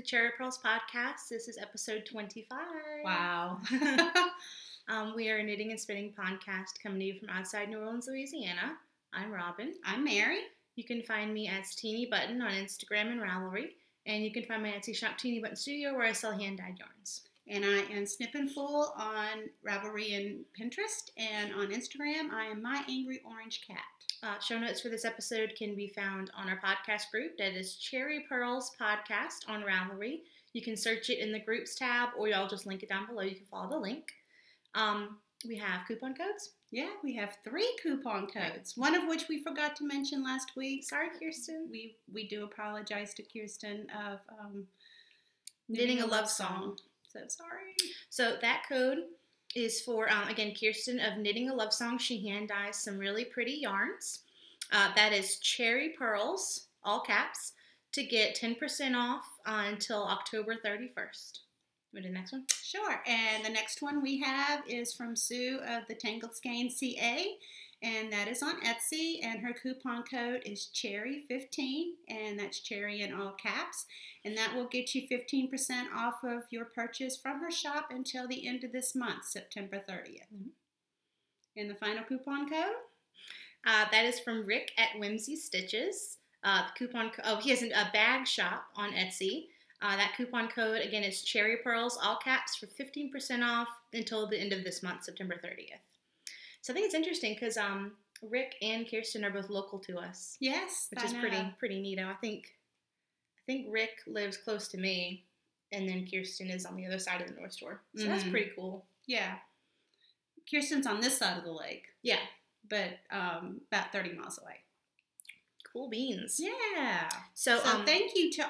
Cherry Purls podcast. This is episode 25. Wow. We are a knitting and spinning podcast coming to you from outside New Orleans, Louisiana. I'm Robin. I'm Mary. You can find me as Teeny Button on Instagram and Ravelry. And you can find my Etsy shop, Teeny Button Studio, where I sell hand-dyed yarns. And I am Snip and Fool on Ravelry and Pinterest. And on Instagram, I am My Angry Orange Cat. Show notes for this episode can be found on our podcast group. That is Cherry Purls Podcast on Ravelry. You can search it in the groups tab, or y'all just link it down below. You can follow the link. We have coupon codes. Yeah, we have 3 coupon codes, one of which we forgot to mention last week. Sorry, Kirsten. We do apologize to Kirsten of Knitting a Love Song. So sorry. So that code is for, again, Kirsten of Knitting a Love Song. She hand dyes some really pretty yarns. That is Cherry Purls, all caps, to get 10% off until October 31st. Want to do the next one? Sure. And the next one we have is from Sue of the Tangled Skein CA. And that is on Etsy. And her coupon code is Cherry15. And that's Cherry in all caps. And that will get you 15% off of your purchase from her shop until the end of this month, September 30th. Mm-hmm. And the final coupon code? That is from Rick at Whimsy Stitches. The coupon he has a bag shop on Etsy. That coupon code, again, is Cherry Purls, all caps, for 15% off until the end of this month, September 30th. So I think it's interesting because Rick and Kirsten are both local to us. Yes, which is pretty neato. I think Rick lives close to me, and then Kirsten is on the other side of the North Shore. So that's pretty cool. Yeah. Kirsten's on this side of the lake. Yeah. But about 30 miles away. Cool beans. Yeah. So thank you to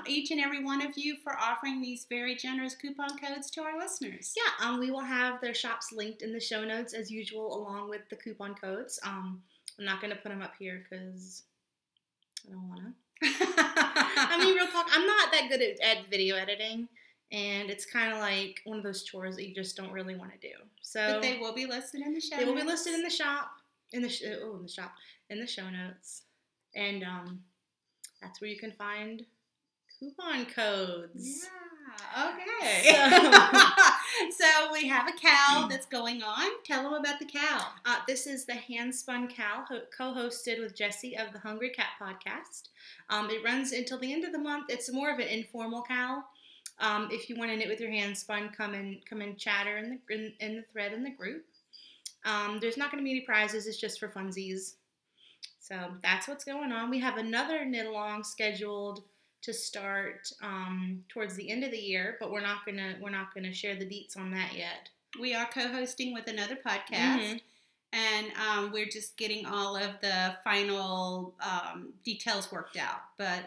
each and every one of you for offering these very generous coupon codes to our listeners. Yeah. We will have their shops linked in the show notes as usual, along with the coupon codes. I'm not going to put them up here because I don't want to. I mean, real talk, I'm not that good at video editing, and it's kind of like one of those chores that you just don't really want to do. So, but they will be listed in the show notes. They will be listed in the shop, in the show notes, and that's where you can find coupon codes. Yeah. Okay. So we have a cowl that's going on. Tell them about the cowl. This is the hand-spun cowl co-hosted with Jessie of the Hungry Cat podcast. It runs until the end of the month. It's more of an informal cowl. If you want to knit with your hand-spun, come and chatter in the thread in the group. There's not going to be any prizes. It's just for funsies. So that's what's going on. We have another knit-along scheduled to start towards the end of the year, but we're not gonna share the deets on that yet. We are co-hosting with another podcast, and we're just getting all of the final details worked out. But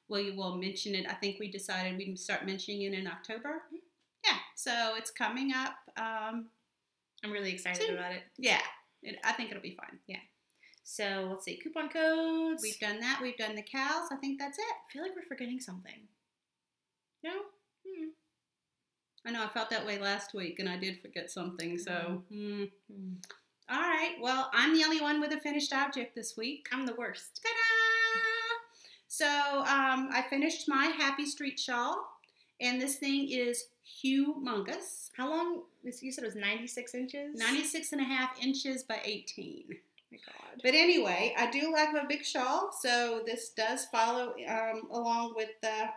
we will mention it. I think we decided we can start mentioning it in October. Yeah, so it's coming up. I'm really excited about it. Yeah, I think it'll be fun. Yeah. So, let's see, coupon codes. We've done that. We've done the cows. I think that's it. I feel like we're forgetting something. No? I know, I felt that way last week, and I did forget something, so. All right, well, I'm the only one with a finished object this week. I'm the worst. Ta-da! So, I finished my Happy Street shawl, and this thing is humongous. How long? You said it was 96 inches? 96 and a half inches by 18. My God. But anyway, I do like my big shawl, so this does follow along with that.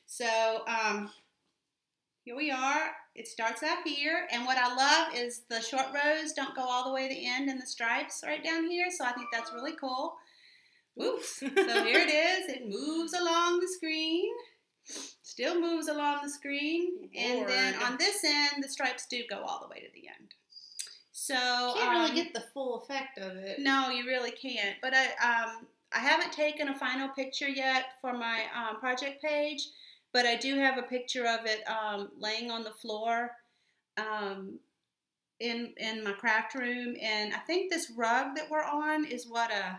So here we are. It starts out here, and what I love is the short rows don't go all the way to the end, and the stripes right down here. So I think that's really cool. Oops. So here it is. It moves along the screen. Still moves along the screen, and then on this end, the stripes do go all the way to the end. So you can't really get the full effect of it. No, you really can't. But I haven't taken a final picture yet for my project page, but I do have a picture of it laying on the floor in my craft room. And I think this rug that we're on is what, a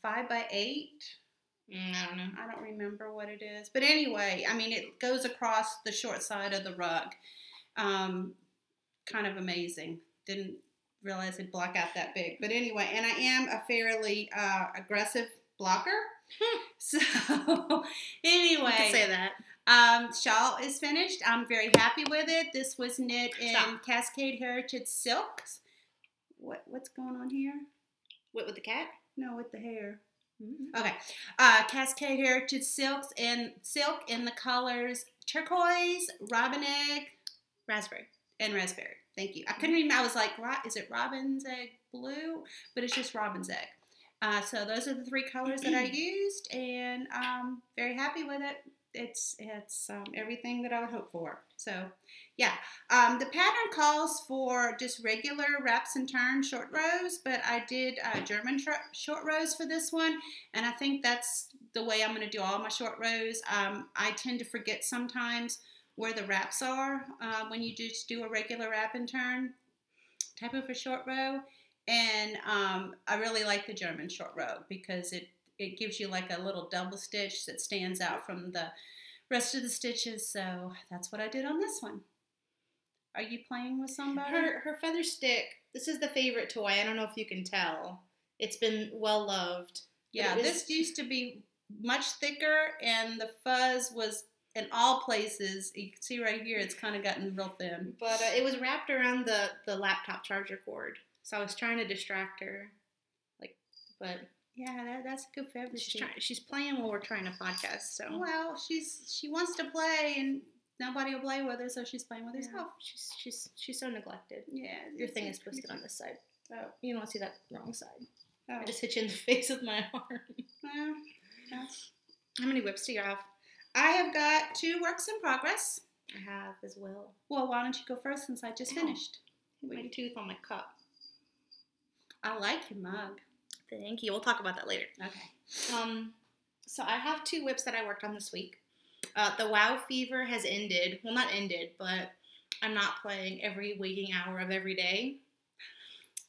5 by 8? I don't know. I don't remember what it is. But anyway, I mean, it goes across the short side of the rug. Kind of amazing. Didn't realize it'd block out that big. But anyway, and I am a fairly aggressive blocker. So anyway, You could say that. shawl is finished. I'm very happy with it. This was knit in Cascade Heritage Silks. What's going on here? What, with the cat? No, with the hair. Mm-hmm. Okay. Cascade Heritage Silks and silk in the colors turquoise, robin egg, Raspberry. and raspberry. Thank you. I couldn't remember. I was like, is it robin's egg blue? But it's just robin's egg. So those are the three colors that I used, and very happy with it. It's everything that I would hope for. So, yeah. The pattern calls for just regular wraps and turns short rows, but I did German short rows for this one, and I think that's the way I'm going to do all my short rows. I tend to forget sometimes where the wraps are when you just do a regular wrap and turn type of a short row, and I really like the German short row because it gives you like a little double stitch that stands out from the rest of the stitches. So that's what I did on this one. Are you playing with somebody? Her feather stick. This is the favorite toy. I don't know if you can tell. It's been well loved. Yeah, this used to be much thicker, and the fuzz was in all places. You can see right here, it's kind of gotten real thin. But it was wrapped around the laptop charger cord, so I was trying to distract her. But yeah, that's a good fabric. She's playing while we're trying to podcast. So well, she wants to play, and nobody will play with her, so she's playing with herself. She's so neglected. Yeah, your thing is twisted on this side. Oh, you don't want to see that wrong side. Oh. I just hit you in the face with my arm. Well, how many whips do you have? I have got 2 works in progress. I have as well. Well, why don't you go first since I just finished? My tooth on my cup. I like your mug. Thank you. We'll talk about that later. Okay. So I have 2 whips that I worked on this week. The Wow Fever has ended. Well, not ended, but I'm not playing every waking hour of every day.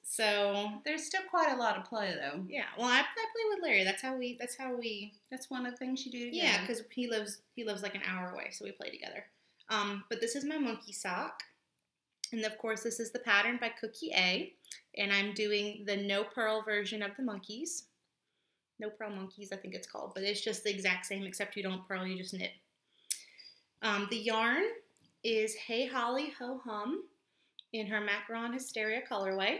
So there's still quite a lot of play, though. Yeah. Well, I play with Larry. That's one of the things you do together. Yeah, because he lives like an hour away, so we play together. But this is my monkey sock, and of course this is the pattern by Cookie A, and I'm doing the no purl version of the monkeys. No purl monkeys, I think it's called, but it's just the exact same except you don't purl, you just knit. The yarn is Hey Holly Ho Hum in her Macaron Hysteria colorway.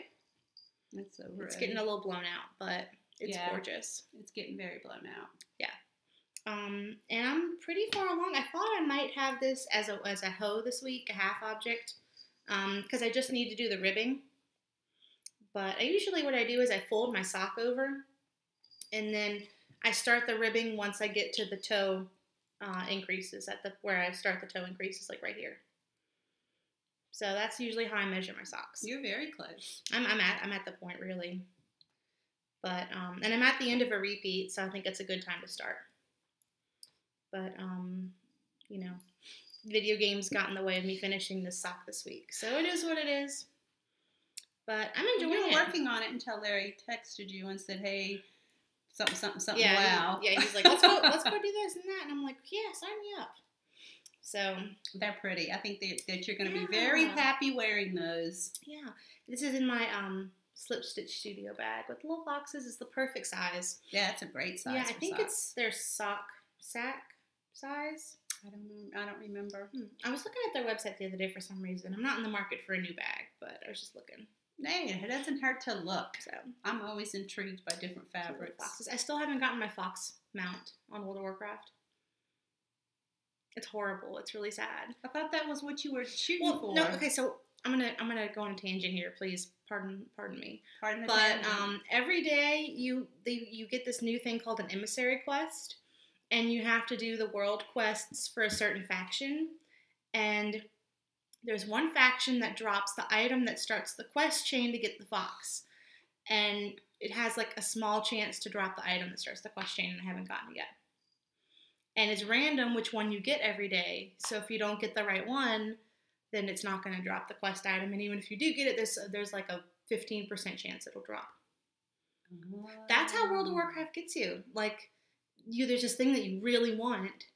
It's so It's getting a little blown out, but it's gorgeous. It's getting very blown out. Yeah. And I'm pretty far along. I thought I might have this as a hoe this week, a half object, because I just need to do the ribbing. But what I do is I fold my sock over, and then I start the ribbing once I get to the toe increases where I start the toe increases, like right here. So that's usually how I measure my socks. You're very close. I'm at the point really, but and I'm at the end of a repeat, so I think it's a good time to start. But video games got in the way of me finishing this sock this week, so it is what it is. But I'm enjoying it. You were working on it until Larry texted you and said, "Hey, something, yeah, wow." Yeah, he's like, let's go do this and that, and I'm like, yeah, sign me up. So they're pretty. I think that you're going to be very happy wearing those. Yeah, this is in my slip stitch studio bag with little boxes. It's the perfect size. Yeah, it's a great size. Yeah, I think it's their sack size. I don't remember. I was looking at their website the other day for some reason. I'm not in the market for a new bag, but I was just looking. Hey, it doesn't hurt to look. So I'm always intrigued by different fabrics. Foxes. I still haven't gotten my fox mount on World of Warcraft. It's horrible. It's really sad. I thought that was what you were shooting for. No, okay, so I'm gonna go on a tangent here. Please pardon me. Pardon the But every day you get this new thing called an emissary quest, and you have to do the world quests for a certain faction. And there's one faction that drops the item that starts the quest chain to get the fox, and it has like a small chance to drop the item that starts the quest chain, and I haven't gotten it yet. And it's random which one you get every day. So if you don't get the right one, then it's not going to drop the quest item. And even if you do get it, there's like a 15% chance it'll drop. Oh. That's how World of Warcraft gets you. Like, there's this thing that you really want,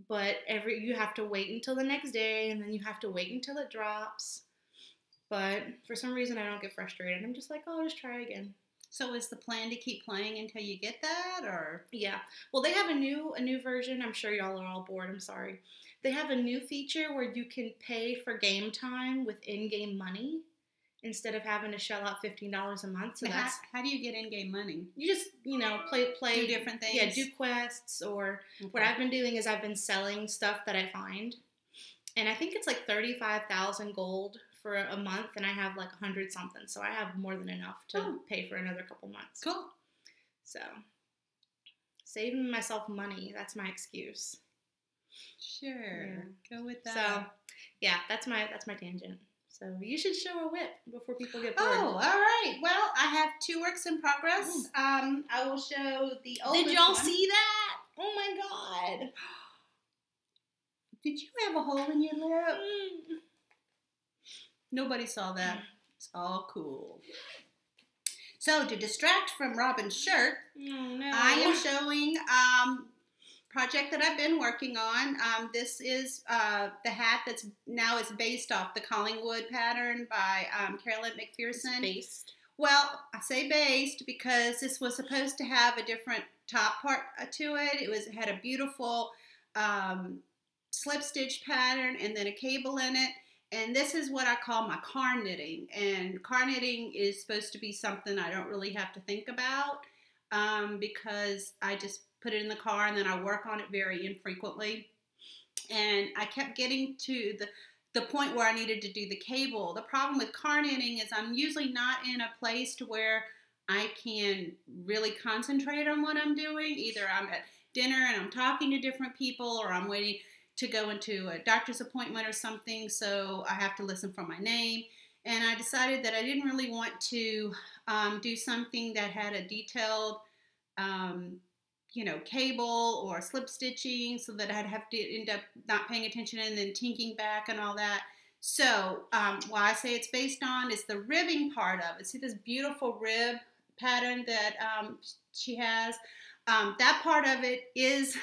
but you have to wait until the next day, and then you have to wait until it drops. But for some reason, I don't get frustrated. I'm just like, oh, I'll just try again. So is the plan to keep playing until you get that, or? Yeah. Well, they have a new version. I'm sure y'all are all bored. I'm sorry. They have a new feature where you can pay for game time with in-game money instead of having to shell out $15 a month. So that's how do you get in-game money? You just play do different things. Yeah, do quests, or what I've been doing is I've been selling stuff that I find, and I think it's like 35,000 gold for a month, and I have like 100 something, so I have more than enough to pay for another couple months. Cool. So saving myself money, that's my excuse. Sure. Yeah. Go with that. So yeah, that's my tangent. So you should show a whip before people get bored. Oh, all right. Well, I have 2 works in progress. I will show the oldest Did y'all one. see that? Oh my God. Did you have a hole in your lip? Nobody saw that. It's all cool. So to distract from Robin's shirt, I am showing project that I've been working on. This is the hat that's now is based off the Collingwood pattern by Carolyn McPherson. It's based. Well, I say based because this was supposed to have a different top part to it. It had a beautiful slip stitch pattern and then a cable in it. And this is what I call my car knitting. And car knitting is supposed to be something I don't really have to think about because I just put it in the car and then I work on it very infrequently. And I kept getting to the point where I needed to do the cable. The problem with car knitting is I'm usually not in a place to where I can really concentrate on what I'm doing. Either I'm at dinner and I'm talking to different people, or I'm waiting to go into a doctor's appointment or something, so I have to listen for my name. And I decided that I didn't really want to do something that had a detailed cable or slip stitching, so that I'd have to end up not paying attention and then tinking back and all that. So what I say it's based on is the ribbing part of it. See this beautiful rib pattern that she has? That part of it is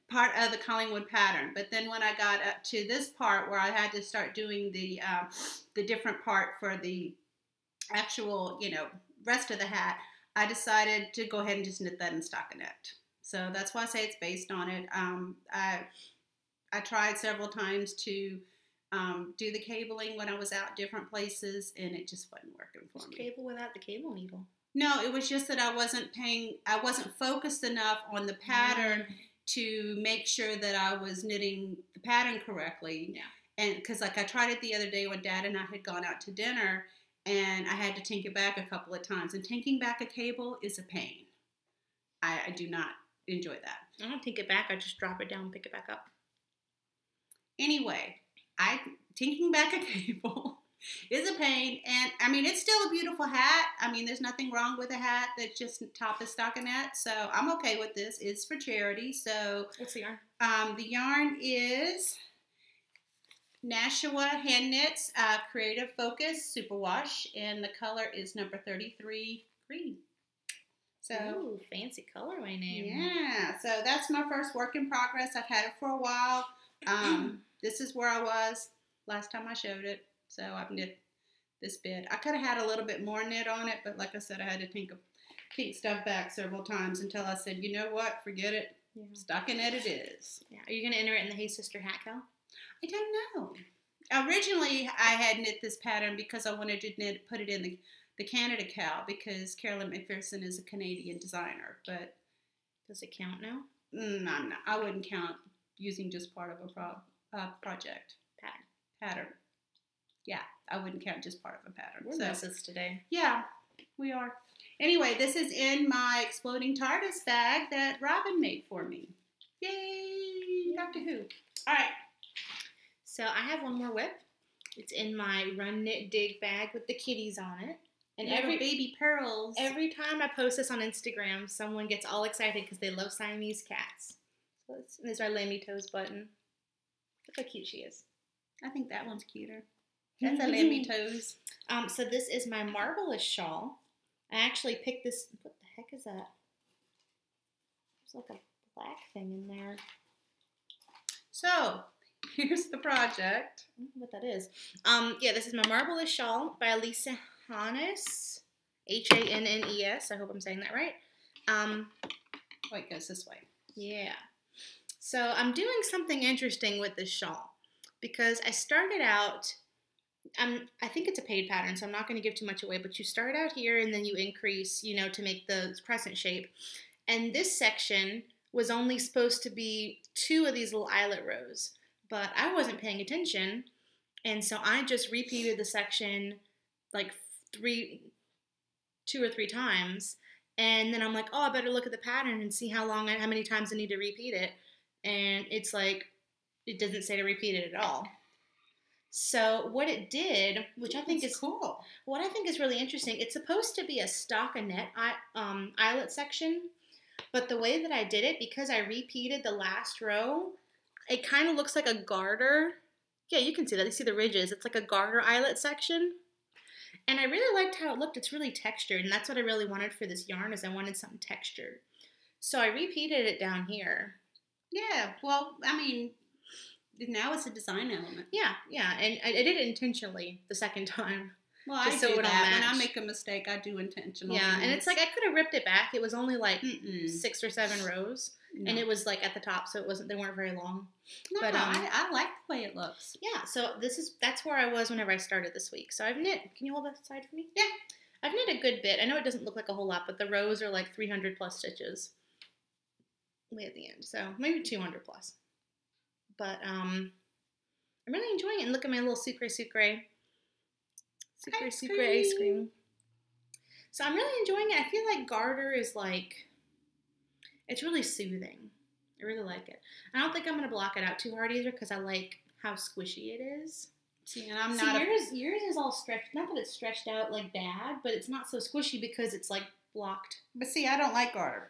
part of the Collingwood pattern. But then when I got up to this part where I had to start doing the different part for the actual, rest of the hat, I decided to go ahead and just knit that in stockinette. So that's why I say it's based on it. I tried several times to do the cabling when I was out different places, and it just wasn't working for me. Cable without the cable needle. No, it was just that I wasn't focused enough on the pattern to make sure that I was knitting the pattern correctly. Yeah. And because I tried it the other day when Dad and I had gone out to dinner, and I had to tink it back a couple of times. And tinking back a cable is a pain. I do not enjoy that. I don't tink it back. I just drop it down and pick it back up. Anyway, tinking back a cable is a pain. And, it's still a beautiful hat. There's nothing wrong with a hat that's just top is stockinette. So I'm okay with this. It's for charity. So what's the yarn? The yarn is Nashua Hand Knits Creative Focus Superwash, and the color is number 33 green. So, ooh, fancy colorway name. Yeah, so that's my first work in progress. I've had it for a while. This is where I was last time I showed it. So I've knit this bit. I could have had a little bit more knit on it, but like I said, I had to tink stuff back several times until I said, you know what, forget it. Yeah. Stockinette it is. Yeah. Are you going to enter it in the Hey Sister Hat Cal? I don't know. Originally, I had knit this pattern because I wanted to put it in the Canada Cal because Carolyn McPherson is a Canadian designer. But does it count now? No, I wouldn't count using just part of a project. Pattern. Yeah, I wouldn't count just part of a pattern. We're messes today. Yeah, we are. Anyway, this is in my Exploding TARDIS bag that Robin made for me. Yay! Doctor Who. All right. So I have one more whip. It's in my Run Knit Dig bag with the kitties on it. And every baby Purls. Every time I post this on Instagram, someone gets all excited because they love Siamese cats. So there's our Lammy Toes button. Look how cute she is. I think that one's cuter. That's a Lammy Toes. So this is my Marvelous shawl. I actually picked this. What the heck is that? There's like a black thing in there. So here's the project. I don't know what that is. Yeah, this is my Marvelous shawl by Lisa Hannes. Hannes. I hope I'm saying that right. Oh, it goes this way. Yeah. So I'm doing something interesting with this shawl because I started out. I think it's a paid pattern, so I'm not going to give too much away. But you start out here, and then you increase, to make the crescent shape. And this section was only supposed to be 2 of these little eyelet rows, but I wasn't paying attention, and so I just repeated the section like 2 or 3 times, and then I'm like, oh, I better look at the pattern and see how many times I need to repeat it, and it's like it doesn't say to repeat it at all. So what it did, which I think is cool, what I think is really interesting, it's supposed to be a stockinette eyelet section, but the way that I did it, because I repeated the last row, it kind of looks like a garter. Yeah, you can see that. You see the ridges. It's like a garter eyelet section. And I really liked how it looked. It's really textured, and that's what I really wanted for this yarn, is I wanted something textured. So I repeated it down here. Yeah, well, I mean, now it's a design element. Yeah, and I did it intentionally the second time. Well, I do that. When I make a mistake, I do intentional. Yeah, and it's like I could have ripped it back. It was only like 6 or 7 rows, and it was like at the top, so they weren't very long. No, but I like the way it looks. Yeah, so that's where I was whenever I started this week. So I've knit. Can you hold that side for me? Yeah, I've knit a good bit. I know it doesn't look like a whole lot, but the rows are like 300 plus stitches way at the end, so maybe 200 plus. But I'm really enjoying it. And look at my little sucre ice cream. So I'm really enjoying it. I feel like garter is like, it's really soothing. I really like it. I don't think I'm going to block it out too hard either because I like how squishy it is. See, and I'm not. Yours is all stretched. Not that it's stretched out like bad, but it's not so squishy because it's like blocked. But see, I don't like garter.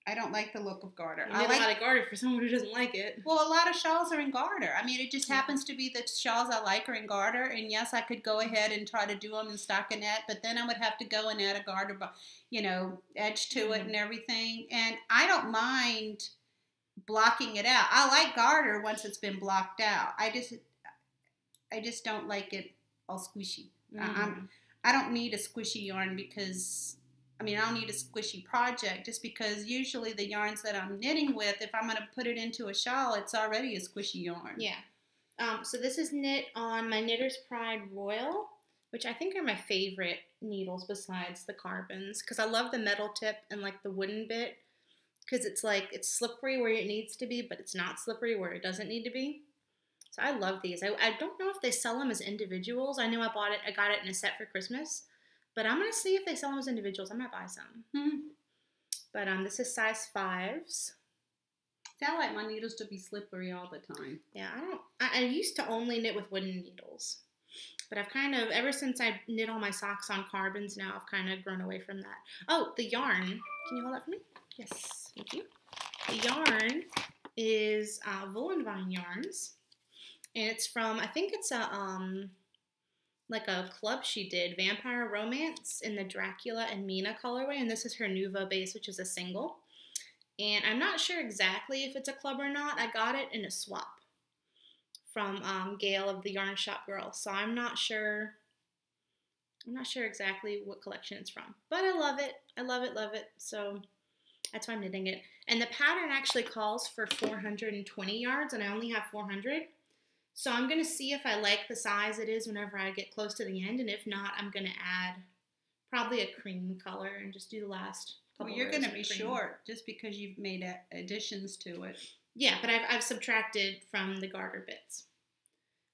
I don't like the look of garter. I like a lot of garter for someone who doesn't like it. Well, a lot of shawls are in garter. I mean, it just happens to be the shawls I like are in garter. And yes, I could go ahead and try to do them in stockinette, but then I would have to go and add a garter, edge to it and everything. And I don't mind blocking it out. I like garter once it's been blocked out. I just don't like it all squishy. I don't need a squishy yarn because. I don't need a squishy project just because usually the yarns that I'm knitting with, if I'm going to put it into a shawl, it's already a squishy yarn. Yeah. So this is knit on my Knitter's Pride Royal, which I think are my favorite needles besides the carbons because I love the metal tip and like the wooden bit because it's like it's slippery where it needs to be, but it's not slippery where it doesn't need to be. So I love these. I don't know if they sell them as individuals. I know I got it in a set for Christmas. But I'm going to see if they sell them as individuals. I might buy some. But this is size 5s. I like my needles to be slippery all the time. Yeah, I used to only knit with wooden needles. But I've kind of, ever since I knit all my socks on carbons now, I've kind of grown away from that. Oh, the yarn. Can you hold that for me? Yes, thank you. The yarn is Wool & Vine yarns. And it's from, I think it's like a club she did, Vampire Romance, in the Dracula and Mina colorway, and this is her Nouveau base, which is a single. And I'm not sure exactly if it's a club or not. I got it in a swap from Gail of the Yarn Shop Girl, so I'm not sure exactly what collection it's from. But I love it. I love it. So that's why I'm knitting it. And the pattern actually calls for 420 yards, and I only have 400. So I'm going to see if I like the size it is whenever I get close to the end, and if not, I'm going to add probably a cream color and just do the last couple. Well, you're going to be short just because you've made additions to it. Yeah, but I've subtracted from the garter bits.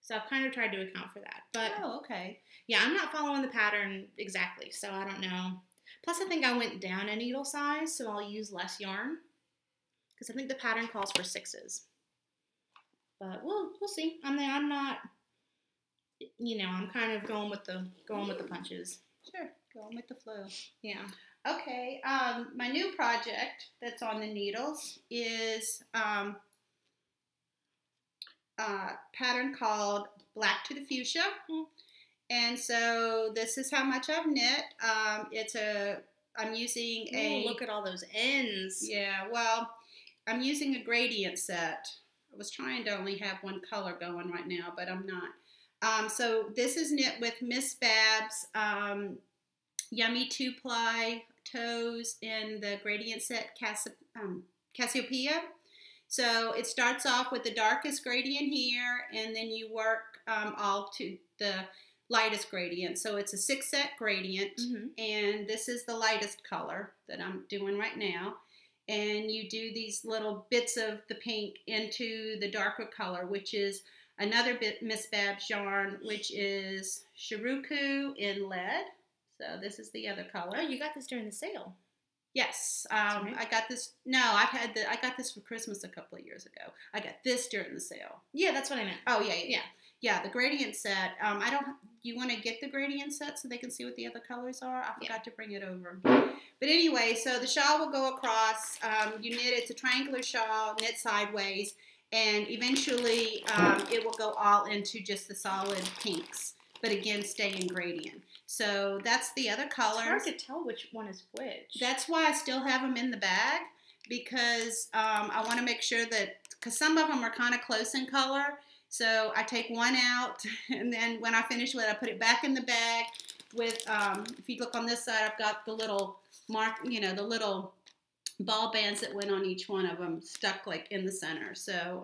So I've kind of tried to account for that. But oh, okay. Yeah, I'm not following the pattern exactly, so I don't know. Plus, I think I went down a needle size, so I'll use less yarn because I think the pattern calls for 6s. But we'll see. I'm not, I'm kind of going with the punches. Sure, going with the flow. Yeah. Okay. My new project that's on the needles is a pattern called Black to the Fuchsia, and so this is how much I've knit. I'm using a. Look at all those ends. Yeah. Well, I'm using a gradient set. I was trying to only have one color going right now, but I'm not. So this is knit with Miss Babs Yummy 2-ply toes in the gradient set Cassiopeia. So it starts off with the darkest gradient here, and then you work all to the lightest gradient. So it's a 6-set gradient, and this is the lightest color that I'm doing right now. And you do these little bits of the pink into the darker color, which is another bit Miss Babs yarn, which is Shiruku in lead. So this is the other color. Oh, you got this during the sale. Yes, right. I got this. No, I got this for Christmas a couple of years ago. I got this during the sale. Yeah, that's what I meant. Oh yeah. The gradient set. I don't. You want to get the gradient set so they can see what the other colors are? I forgot to bring it over. But anyway, so the shawl will go across. You knit. It's a triangular shawl, knit sideways, and eventually it will go all into just the solid pinks. But again, stay in gradient. So that's the other colors. It's hard to tell which one is which. That's why I still have them in the bag, because I want to make sure that, because some of them are kind of close in color. So I take one out, and then when I finish with it, I put it back in the bag with, if you look on this side, I've got the little mark, the little ball bands that went on each one of them stuck like in the center. So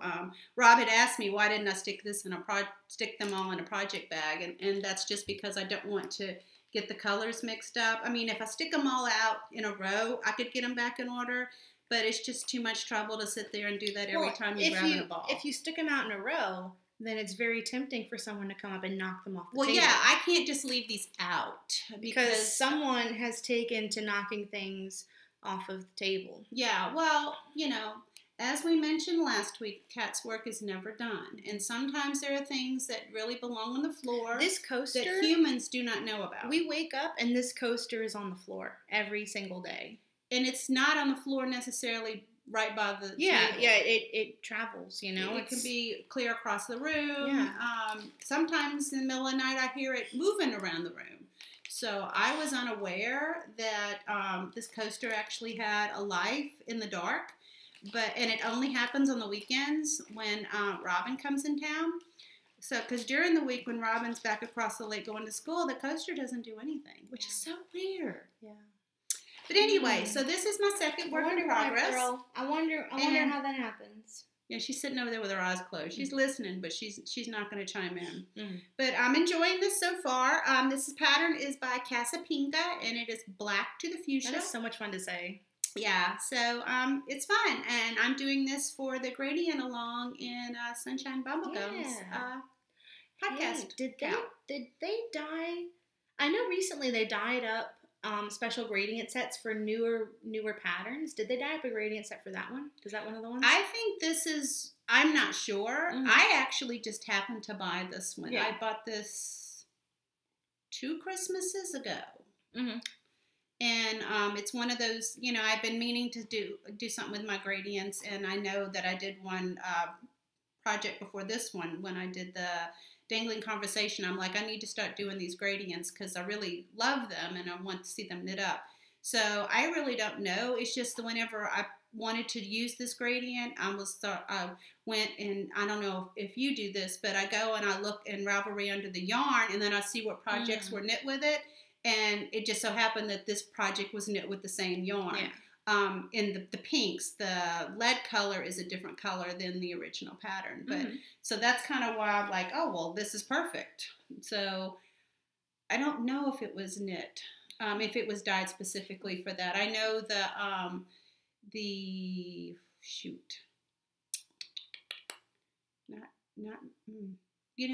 Rob had asked me, why didn't I stick them all in a project bag? And that's just because I don't want to get the colors mixed up. I mean, if I stick them all out in a row, I could get them back in order, but it's just too much trouble to sit there and do that every time you grab a ball. If you stick them out in a row, then it's very tempting for someone to come up and knock them off the table. Well, yeah, I can't just leave these out. Because someone has taken to knocking things off of the table. Yeah, well, as we mentioned last week, Kat's work is never done. And sometimes there are things that really belong on the floor. This coaster that humans do not know about. We wake up and this coaster is on the floor every single day. And it's not on the floor necessarily right by the table. Yeah, it travels, It can be clear across the room. Yeah. Sometimes in the middle of the night I hear it moving around the room. So I was unaware that this coaster actually had a life in the dark, and it only happens on the weekends when Robin comes in town. So, because during the week when Robin's back across the lake going to school, the coaster doesn't do anything, which is so weird. Yeah. But anyway, so this is my second work in progress. Girl. I wonder how that happens. Yeah, she's sitting over there with her eyes closed. She's listening, but she's not going to chime in. Mm. But I'm enjoying this so far. This pattern is by Cassiopeia, and it is black to the fuchsia. That is so much fun to say. Yeah, so it's fun. And I'm doing this for the Gradient Along in Sunshine Bubblegum's podcast. Hey, did they dye? I know recently they dyed up special gradient sets for newer patterns. Did they dye up a gradient set for that one? Is that one of the ones? I think this is, I'm not sure. Mm-hmm. I actually just happened to buy this one. Yeah. I bought this 2 Christmases ago. Mm-hmm. And it's one of those, I've been meaning to do something with my gradients, and I know that I did one project before this one when I did the Dangling Conversation. I'm like, I need to start doing these gradients because I really love them and I want to see them knit up. So I really don't know. It's just that whenever I wanted to use this gradient, I went and, I don't know if you do this, but I go and I look in Ravelry under the yarn, and then I see what projects were knit with it. And it just so happened that this project was knit with the same yarn. Yeah. In the pinks, the lead color is a different color than the original pattern. But so that's kind of why I'm like, oh, well, this is perfect. So I don't know if it was knit, if it was dyed specifically for that. I know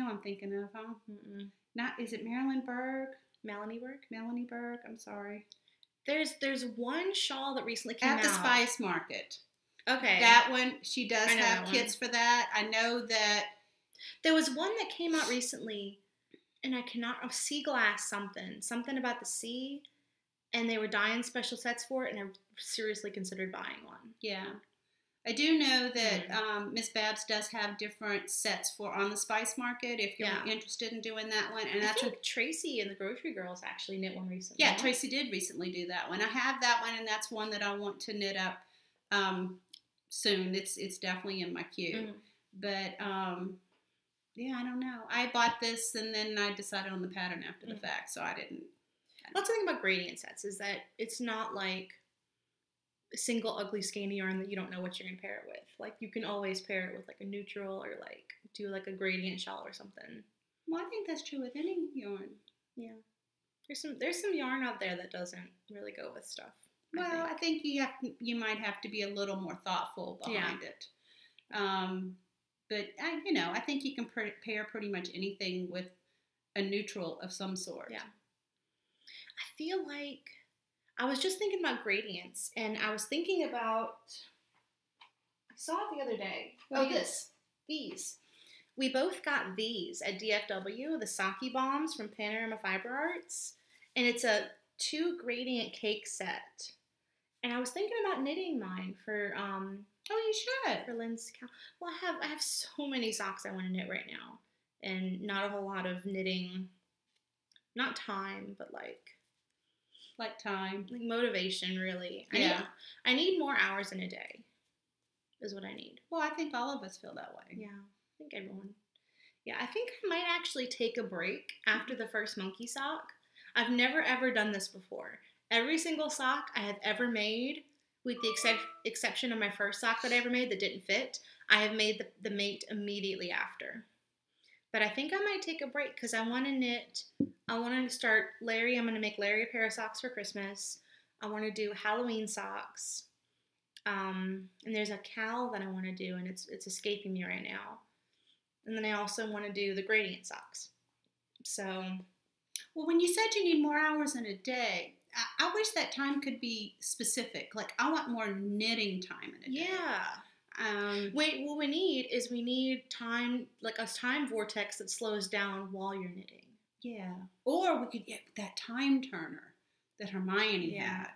I'm thinking of, huh? Is it Marilyn Berg? Melanie Berg. I'm sorry. There's one shawl that recently came out. At the Spice Market. Okay. That one, she does have kits for that. I know that. There was one that came out recently, and sea glass something about the sea, and they were dyeing special sets for it, and I seriously considered buying one. Yeah. I do know that Miss Babs does have different sets on the Spice Market if you're interested in doing that one. And I think Tracy and the Grocery Girls actually knit one recently. Yeah, Tracy did recently do that one. I have that one, and that's one that I want to knit up soon. It's definitely in my queue. But I don't know. I bought this, and then I decided on the pattern after the fact, so I didn't That's the thing about gradient sets is that it's not like a single ugly skein yarn that you don't know what you're gonna pair it with. Like you can always pair it with like a neutral or like do like a gradient shawl or something. Well, I think that's true with any yarn. Yeah, there's some yarn out there that doesn't really go with stuff. Well, I think you might have to be a little more thoughtful behind it. But you know, I think you can pair pretty much anything with a neutral of some sort. Yeah. I feel like I was just thinking about gradients, and I was thinking about. I saw it the other day. These. We both got these at DFW, the Sake Bombs from Panorama Fiber Arts, and it's a 2 gradient cake set. And I was thinking about knitting mine for Oh, you should. for Lynn's cow. Well, I have so many socks I want to knit right now, and not a whole lot of knitting. Not time, but like time, like motivation, really. Yeah. I need more hours in a day. Is what I need. Well, I think all of us feel that way. Yeah, I think everyone. Yeah, I think I might actually take a break after the first monkey sock. I've never ever done this before. Every single sock I have ever made, with the exception of my first sock that I ever made that didn't fit, I have made the mate immediately after. But I think I might take a break because I want to knit. I want to start Larry. I'm going to make Larry a pair of socks for Christmas. I want to do Halloween socks. And there's a cowl that I want to do, and it's escaping me right now. And then I also want to do the gradient socks. So, well, when you said you need more hours in a day, I wish that time could be specific. Like, I want more knitting time in a day. Yeah. What we need time, like a time vortex that slows down while you're knitting. Yeah. Or we could get that time turner that Hermione had.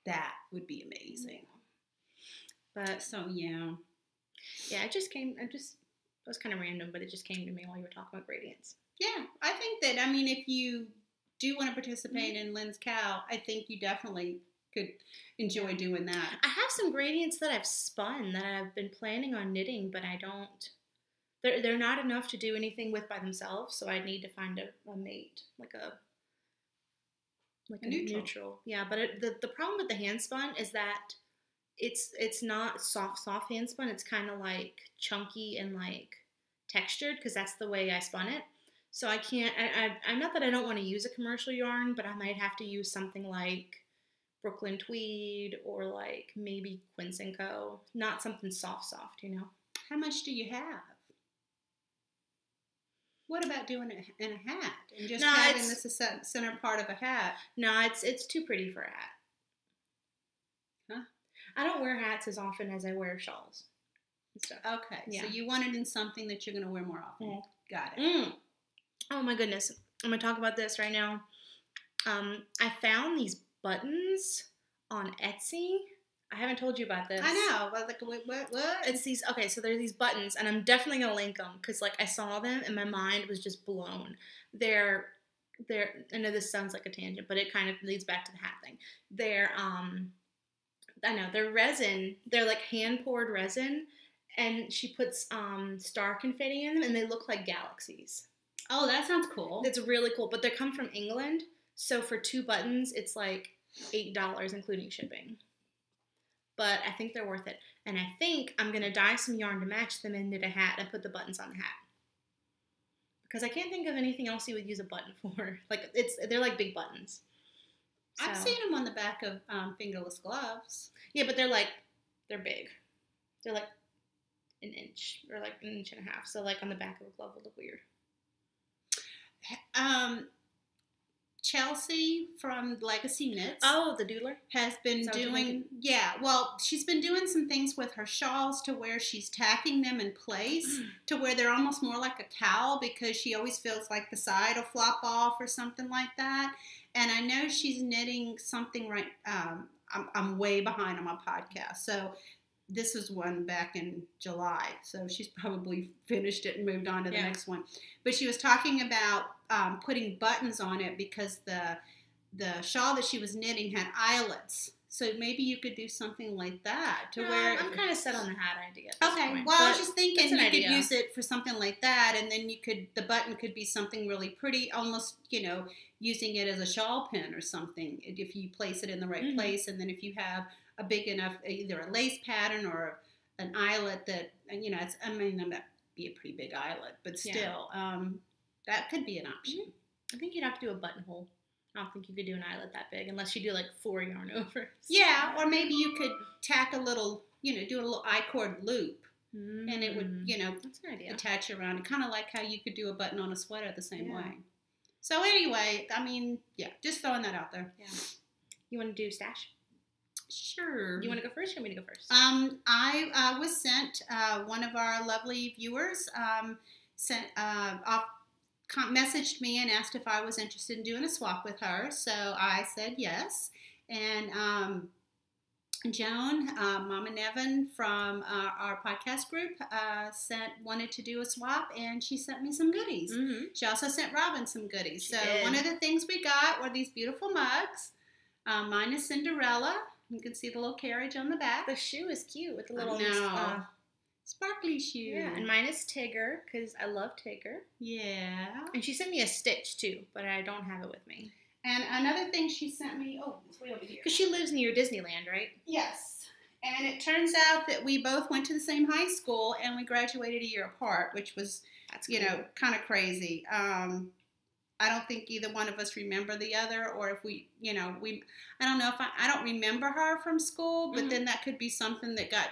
That would be amazing. Yeah. But so yeah. Yeah, it was kind of random, but it just came to me while you were talking about gradients. Yeah, I think that, I mean, if you do want to participate in Lynn's cow, I think you definitely could enjoy doing that. I have some gradients that I've spun that I've been planning on knitting, but I don't. They're not enough to do anything with by themselves, so I need to find a mate, like a neutral. Yeah, but the problem with the hand spun is that it's not soft hand spun. It's kind of like chunky and like textured because that's the way I spun it. So I can't. I'm not that I don't want to use a commercial yarn, but I might have to use something like Brooklyn Tweed or like maybe Quince & Co. Not something soft, you know. How much do you have? What about doing it in a hat and just having this a center part of a hat? No, it's too pretty for a hat. Huh? I don't wear hats as often as I wear shawls and stuff. Okay, yeah. So you want it in something that you're going to wear more often. Mm. Got it. Oh my goodness. I'm going to talk about this right now. I found these buttons on Etsy. I haven't told you about this. I know. I was like, what? It's these, okay, so there's these buttons, and I'm definitely going to link them, because, like, I saw them, and my mind was just blown. They're, I know this sounds like a tangent, but it kind of leads back to the hat thing. They're, I know, they're resin. They're, like, hand-poured resin, and she puts star confetti in them, and they look like galaxies. Oh, that sounds cool. It's really cool, but they come from England, so for 2 buttons, it's, like, $8, including shipping. But I think they're worth it. And I think I'm going to dye some yarn to match them and knit a hat and put the buttons on the hat. Because I can't think of anything else you would use a button for. Like, they're like big buttons. So. I've seen them on the back of fingerless gloves. Yeah, but they're big. They're like an inch or like an inch and a half. So like on the back of a glove would look weird. Chelsea from Legacy Knits. Oh, the doodler? Has been doing, she's been doing some things with her shawls to where she's tacking them in place to where they're almost more like a cowl because she always feels like the side will flop off or something like that. And I know she's knitting something right, I'm way behind on my podcast. So this is one back in July. So she's probably finished it and moved on to the next one. But she was talking about putting buttons on it because the shawl that she was knitting had eyelets. So maybe you could do something like that to No, where I'm kind of set on the hat idea. At this okay. point, Well, I was but just thinking that's you an could idea. use it for something like that, and then the button could be something really pretty, almost using it as a shawl pin or something. If you place it in the right place, and then if you have a big enough, either a lace pattern or an eyelet that, it's, I mean, that might be a pretty big eyelet, but still, that could be an option. I think you'd have to do a buttonhole. I don't think you could do an eyelet that big unless you do like 4 yarn overs. Yeah, or maybe you could tack a little, do a little I-cord loop, and it would, that's an idea. attach around it, kind of like how you could do a button on a sweater the same way. So anyway, I mean, just throwing that out there. Yeah. You want to do stash? Sure. You want to go first or want me to go first? I was sent, one of our lovely viewers messaged me and asked if I was interested in doing a swap with her. So I said yes. And Joan, Mama Nevin from our podcast group, wanted to do a swap, and she sent me some goodies. She also sent Robin some goodies. She so did. One of the things we got were these beautiful mugs. Mine is Cinderella. You can see the little carriage on the back. The shoe is cute with the little sparkly shoe. Yeah, and mine is Tigger because I love Tigger. Yeah. And she sent me a stitch too, but I don't have it with me. And another thing she sent me, it's way over here. Because she lives near Disneyland, right? Yes. And it turns out that we both went to the same high school and we graduated a year apart, which was, kind of crazy. I don't think either one of us remember the other, or if we, I don't know if I don't remember her from school, but then that could be something that got,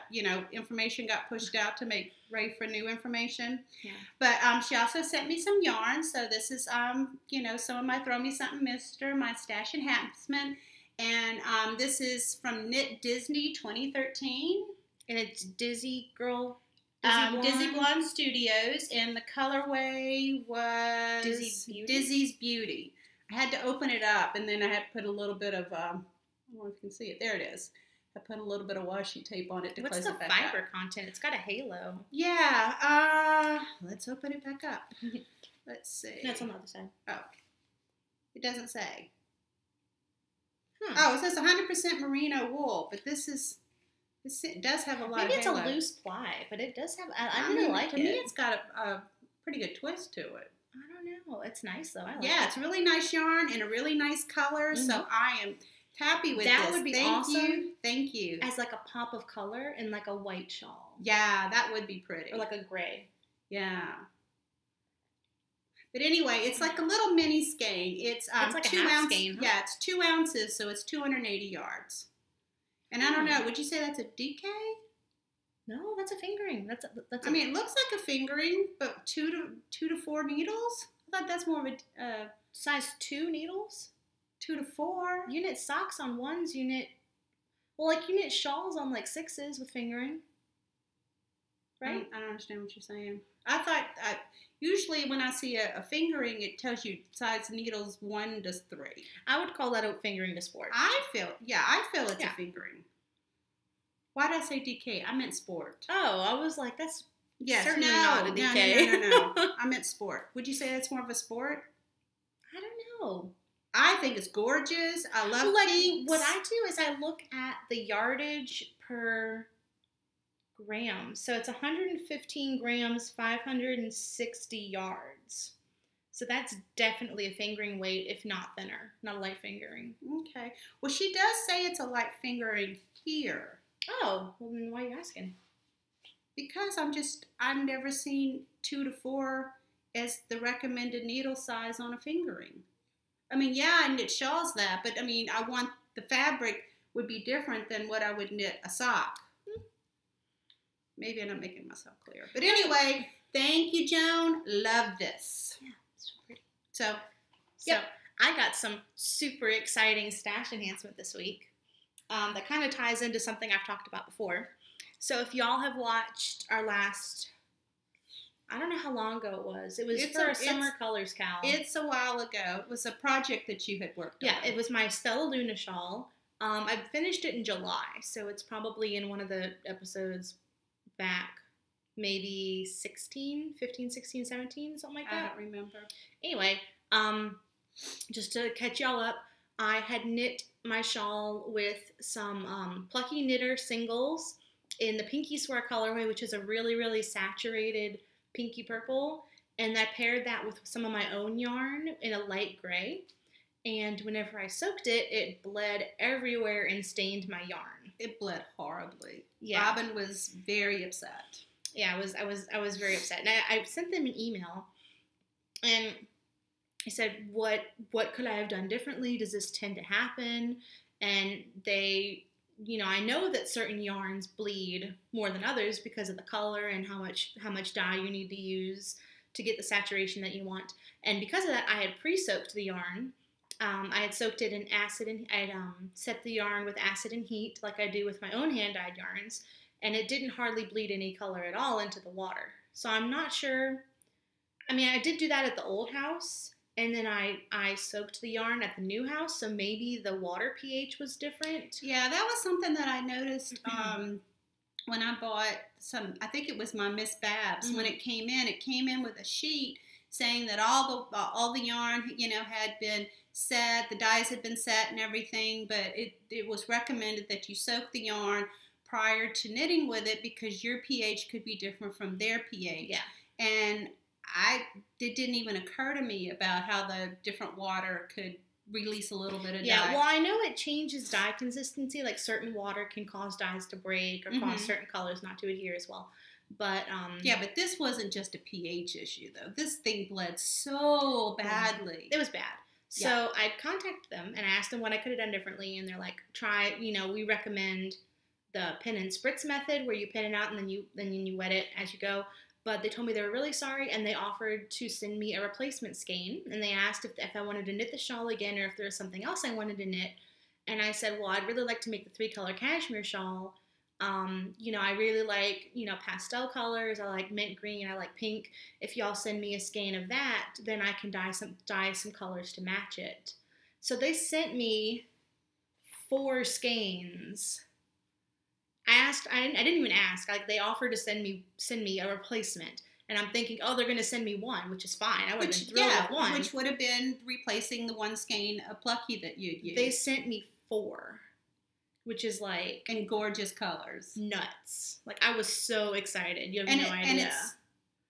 information got pushed out to make way for new information. Yeah. But she also sent me some yarn. So this is, some of my Throw Me Something Mister, my Stash Enhancement. And this is from Knit Disney 2013. And it's Dizzy Girl. Dizzy Blonde Studios, and the colorway was Dizzy's Beauty. I had to open it up, and then I had to put a little bit of, I don't know if you can see it. There it is. I put a little bit of washi tape on it to close it back up. What's the fiber content? It's got a halo. Yeah. Let's open it back up. Let's see. No, it's on the other side. Oh. It doesn't say. Oh, it says 100% merino wool, but this does have a lot Maybe of halo. Maybe it's a loose ply, but it does have, I really like it. To me, it's got a pretty good twist to it. I don't know. It's nice, though. I like it. It's really nice yarn and a really nice color, so I am happy with this. That would be awesome. Thank you. As like a pop of color in like a white shawl. Yeah, that would be pretty. Or like a gray. Yeah. But anyway, it's like a little mini skein. It's like 2 a half ounces. skein, huh? Yeah, it's 2 ounces, so it's 280 yards. And I don't know, would you say that's a DK? No, that's a fingering. That's. I mean, it looks like a fingering, but 2 to 4 needles. I thought that's more of a size 2 needles. 2 to 4. You knit socks on 1s. You knit shawls on like 6s with fingering. Right? I don't understand what you're saying. I thought usually when I see a fingering, it tells you size needles 1 to 3. I would call that a fingering to sport. I feel it's a fingering. Why did I say DK? I meant sport. Oh, I was like, that's certainly not a DK. No. I meant sport. Would you say that's more of a sport? I don't know. I think it's gorgeous. I love pinks. What I do is I look at the yardage per gram. So it's 115 grams, 560 yards. So that's definitely a fingering weight, if not thinner. Not a light fingering. Okay. Well, she does say it's a light fingering here. Oh, well then why are you asking? Because I've never seen 2 to 4 as the recommended needle size on a fingering. I mean, yeah, I knit shawls that, but I mean, I want the fabric would be different than what I would knit a sock. Maybe I'm not making myself clear. But anyway, thank you, Joan. Love this. Yeah, it's pretty. So I got some super exciting stash enhancement this week that kind of ties into something I've talked about before. So if y'all have watched our last, I don't know how long ago it was. It was for Summer Colors, Cal. It's a while ago. It was a project that you had worked on. Yeah, it was my Stella Luna shawl. I finished it in July, so it's probably in one of the episodes back, maybe 15, 16, 17, something like that. I don't remember. Anyway, just to catch y'all up, I had knit my shawl with some Plucky Knitter singles in the Pinky Swear colorway, which is a really, really saturated pinky purple. And I paired that with some of my own yarn in a light gray. And whenever I soaked it, it bled everywhere and stained my yarn. It bled horribly. Yeah. Robin was very upset. Yeah, I was very upset. And I sent them an email, and I said, what could I have done differently? Does this tend to happen? And they, I know that certain yarns bleed more than others because of the color and how much dye you need to use to get the saturation that you want. And because of that, I had pre-soaked the yarn. I had soaked it in acid, and I had set the yarn with acid and heat like I do with my own hand-dyed yarns, and it didn't hardly bleed any color at all into the water. So I'm not sure. I mean, I did do that at the old house, and then I soaked the yarn at the new house, so maybe the water pH was different. Yeah, that was something that I noticed when I bought some, I think it was my Miss Babs. When it came in with a sheet saying that all the yarn, had been set, the dyes had been set and everything, but it was recommended that you soak the yarn prior to knitting with it because your pH could be different from their pH. Yeah. And it didn't even occur to me about how the different water could release a little bit of dye. Yeah, well, I know it changes dye consistency. Like certain water can cause dyes to break or cause certain colors not to adhere as well. But yeah, but this wasn't just a pH issue though. This thing bled so badly. It was bad. So I contacted them and I asked them what I could have done differently, and they're like, try, we recommend the pin and spritz method where you pin it out and then you wet it as you go. But they told me they were really sorry, and they offered to send me a replacement skein. And they asked if I wanted to knit the shawl again or if there was something else I wanted to knit. And I said, well, I'd really like to make the 3-color cashmere shawl. I really like, pastel colors. I like mint green. I like pink. If y'all send me a skein of that, then I can dye some colors to match it. So they sent me 4 skeins. I didn't even ask. Like, they offered to send me a replacement, and I'm thinking, oh, they're going to send me one, which is fine. I would have been thrilled with one, which would have been replacing the one skein of Plucky that you'd used. They sent me 4, which is like in gorgeous colors, nuts. Like, I was so excited. You have no idea.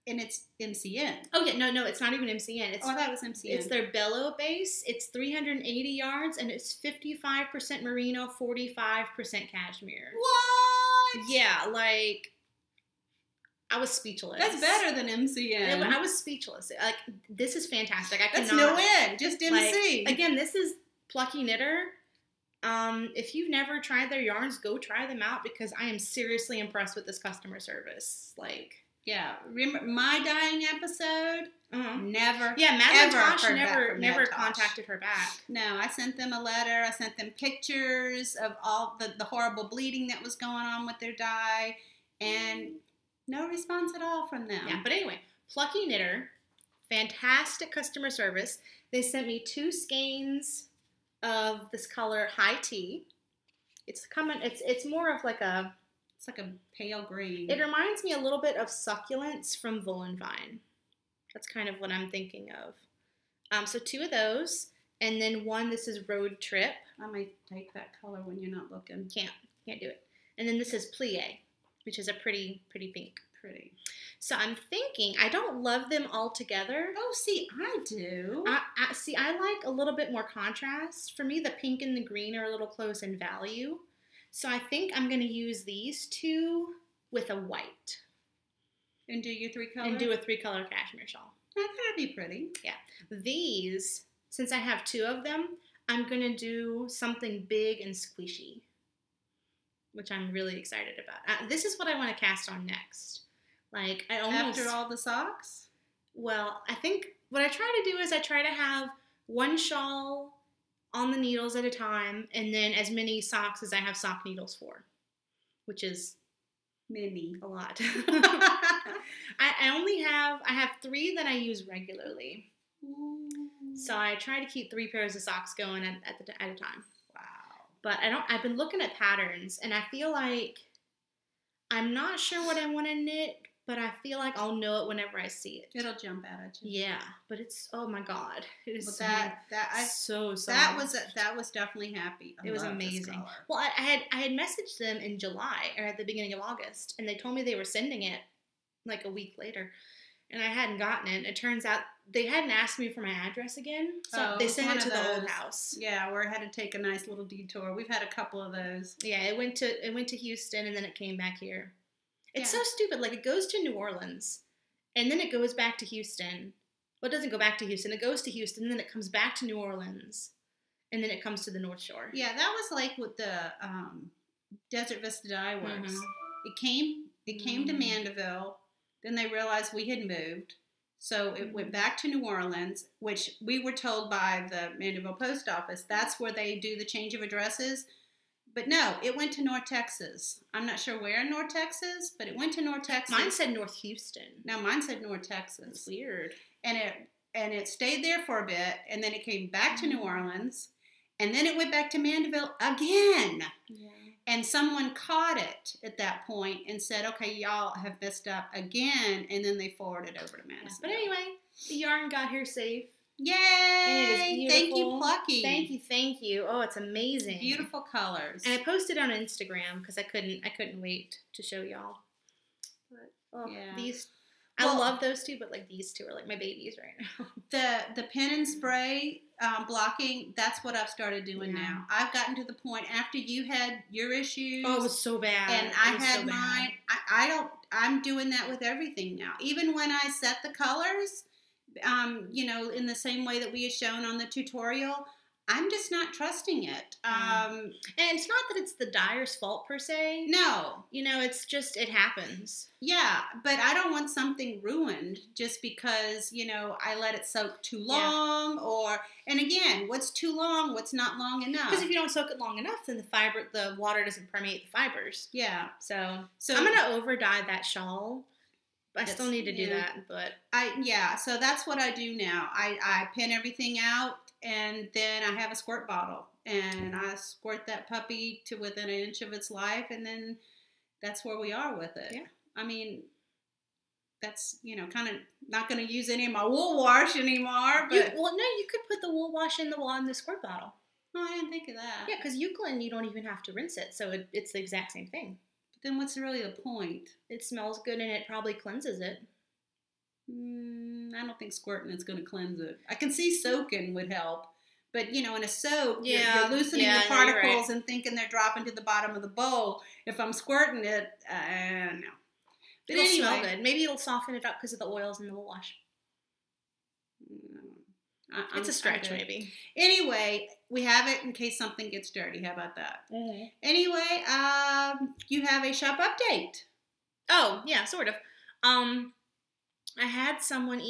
And it's MCN. Oh yeah, no, it's not even MCN. That was MCN. It's their bellow base. It's 380 yards, and it's 55% merino, 45% cashmere. What? Yeah, like, I was speechless. That's better than MCN. I was speechless. Like, this is fantastic. That's no end. Just MC. Like, again, this is Plucky Knitter. If you've never tried their yarns, go try them out because I am seriously impressed with this customer service. Like, yeah, remember my dyeing episode? Never. Yeah, Madeline Tosh never contacted her back. No, I sent them a letter. I sent them pictures of all the horrible bleeding that was going on with their dye, and no response at all from them. Yeah, but anyway, Plucky Knitter, fantastic customer service. They sent me 2 skeins of this color High Tea. It's more of like a... It's like a pale green. It reminds me a little bit of Succulents from Vine. That's kind of what I'm thinking of. So 2 of those, and then one, this is Road Trip. I might take that color when you're not looking. Can't do it. And then this is Plie, which is a pretty pink. Pretty. So I'm thinking, I don't love them all together. Oh, see, I do. I like a little bit more contrast. For me, the pink and the green are a little close in value. So I think I'm going to use these 2 with a white. And do your 3-color? And do a 3-color cashmere shawl. That'd be pretty. Yeah. These, since I have 2 of them, I'm going to do something big and squishy, which I'm really excited about. This is what I want to cast on next. Like, After all the socks? Well, I think what I try to do is I try to have one shawl on the needles at a time, and then as many socks as I have sock needles for, which is many. A lot. I have 3 that I use regularly. Ooh. So I try to keep 3 pairs of socks going at a time. Wow. But I've been looking at patterns, and I feel like I'm not sure what I want to knit but I feel like I'll know it whenever I see it. It'll jump out at you. Yeah, but it's, oh my God, it is so soft. That was definitely happy. It was amazing. Well, I had messaged them in July or at the beginning of August, and they told me they were sending it like a week later, and I hadn't gotten it. It turns out they hadn't asked me for my address again, so they sent it to the old house. Yeah, where I had to take a nice little detour. We've had a couple of those. Yeah, it went to Houston, and then it came back here. It's so stupid. Like, it goes to New Orleans, and then it goes back to Houston. Well, it doesn't go back to Houston. It goes to Houston, and then it comes back to New Orleans, and then it comes to the North Shore. Yeah, that was like with the Desert Vista Dye Works. Mm-hmm. It came to Mandeville. Then they realized we had moved. So it went back to New Orleans, which we were told by the Mandeville Post Office. That's where they do the change of addresses. But no, it went to North Texas. I'm not sure where in North Texas, but it went to North Texas. Mine said North Houston. No, mine said North Texas. That's weird. And it stayed there for a bit, and then it came back to New Orleans, and then it went back to Mandeville again. Yeah. And someone caught it at that point and said, okay, y'all have messed up again, and then they forwarded over to Madison. Yeah. But anyway, the yarn got here safe. Yay! And it is beautiful. Thank you, Plucky. Thank you. Oh, it's amazing. Beautiful colors. And I posted on Instagram because I couldn't wait to show y'all. But these, I love those two, but like these two are like my babies right now. The pen and spray blocking, that's what I've started doing now. I've gotten to the point after you had your issues. Oh, it was so bad. And I had mine. I'm doing that with everything now. Even when I set the colors, in the same way that we had shown on the tutorial, I'm just not trusting it. And it's not that it's the dyer's fault per se. No. It's just, it happens. Yeah, but I don't want something ruined just because, I let it soak too long and again, what's too long, what's not long enough? Because if you don't soak it long enough, then the water doesn't permeate the fibers. Yeah. So I'm going to over dye that shawl. I still need to do that, but so that's what I do now. I pin everything out, and then I have a squirt bottle, and I squirt that puppy to within an inch of its life, and then that's where we are with it. Yeah. I mean, that's, kind of not going to use any of my wool wash anymore. But you could put the wool wash in the squirt bottle. Oh, I didn't think of that. Yeah, because Eucalyptus, you don't even have to rinse it, so it's the exact same thing. Then what's really the point? It smells good and it probably cleanses it. I don't think squirting is going to cleanse it. I can see soaking would help. But, in a soak, you're loosening the particles and thinking they're dropping to the bottom of the bowl. If I'm squirting it, no. But it'll smell good. Maybe it'll soften it up because of the oils in the wool wash. It's a stretch, maybe. Anyway, we have it in case something gets dirty. How about that? Mm-hmm. Anyway, you have a shop update. Oh, yeah, sort of. I had someone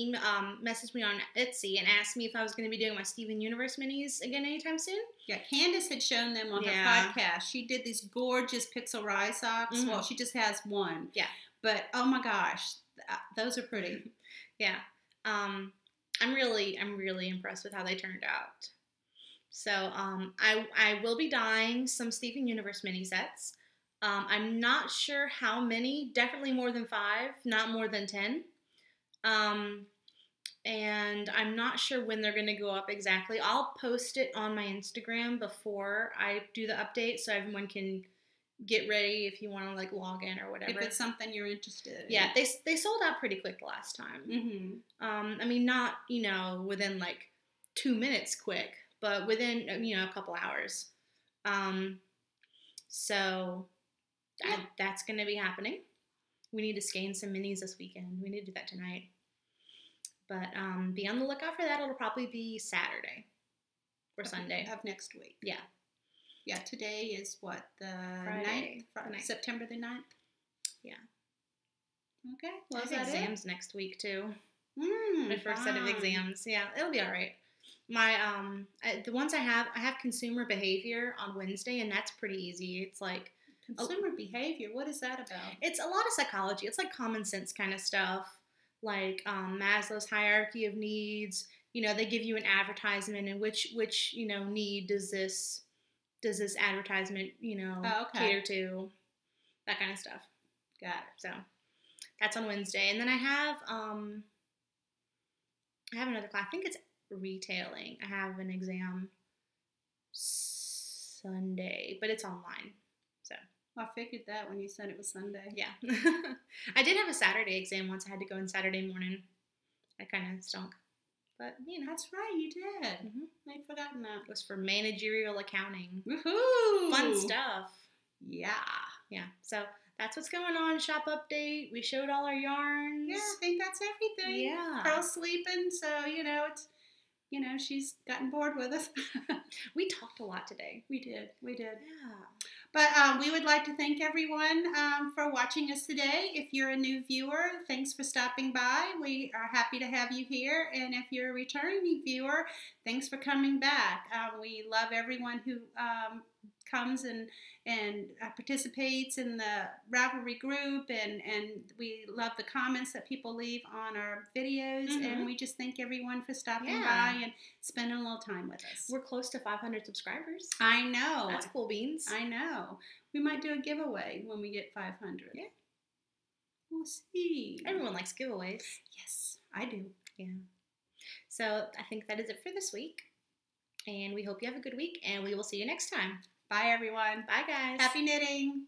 message me on Etsy and ask me if I was going to be doing my Steven Universe minis again anytime soon. Yeah, Candace had shown them on her podcast. She did these gorgeous Pixel Rye socks. Mm-hmm. Well, she just has one. Yeah. But, oh my gosh, those are pretty. Yeah. I'm really impressed with how they turned out. So I will be dyeing some Steven Universe mini sets. I'm not sure how many. Definitely more than 5, not more than 10. And I'm not sure when they're going to go up exactly. I'll post it on my Instagram before I do the update so everyone can get ready if you want to log in or whatever. If it's something you're interested in. Yeah, they sold out pretty quick the last time. Mm-hmm. I mean, not, within 2 minutes quick, but within, a couple hours. So that's going to be happening. We need to skein some minis this weekend. We need to do that tonight. But be on the lookout for that. It'll probably be Saturday or Sunday. Of next week. Yeah. Yeah, today is what, the Friday. 9th? September the 9th? Yeah. Okay. Well, I have exams next week, too. My first set of exams. Yeah, it'll be all right. My, the ones I have consumer behavior on Wednesday, and that's pretty easy. It's consumer behavior? What is that about? It's a lot of psychology. It's common sense kind of stuff. Maslow's hierarchy of needs. They give you an advertisement and which need does this advertisement, cater to, that kind of stuff. Got it. So, That's on Wednesday. And then I have another class. I think it's retailing. I have an exam Sunday, but it's online. So I figured that when you said it was Sunday. yeah. I did have a Saturday exam once. I had to go in Saturday morning. I kind of stunk. But, you know. That's right, you did. Mm-hmm. I'd forgotten that. It was for managerial accounting. Woohoo! Fun stuff. Yeah. Yeah. So that's what's going on. Shop update. We showed all our yarns. Yeah, I think that's everything. Yeah. Pearl's sleeping, so, she's gotten bored with us. We talked a lot today. We did. Yeah. But we would like to thank everyone for watching us today. If you're a new viewer, thanks for stopping by. We are happy to have you here. And if you're a returning viewer, thanks for coming back. We love everyone who comes and participates in the Ravelry group, and we love the comments that people leave on our videos, and we just thank everyone for stopping by and spending a little time with us. We're close to 500 subscribers. I know. That's cool beans. I know. We might do a giveaway when we get 500. Yeah. We'll see. Everyone likes giveaways. Yes, I do. Yeah. So I think that is it for this week. And we hope you have a good week, and we will see you next time. Bye, everyone. Bye, guys. Happy knitting.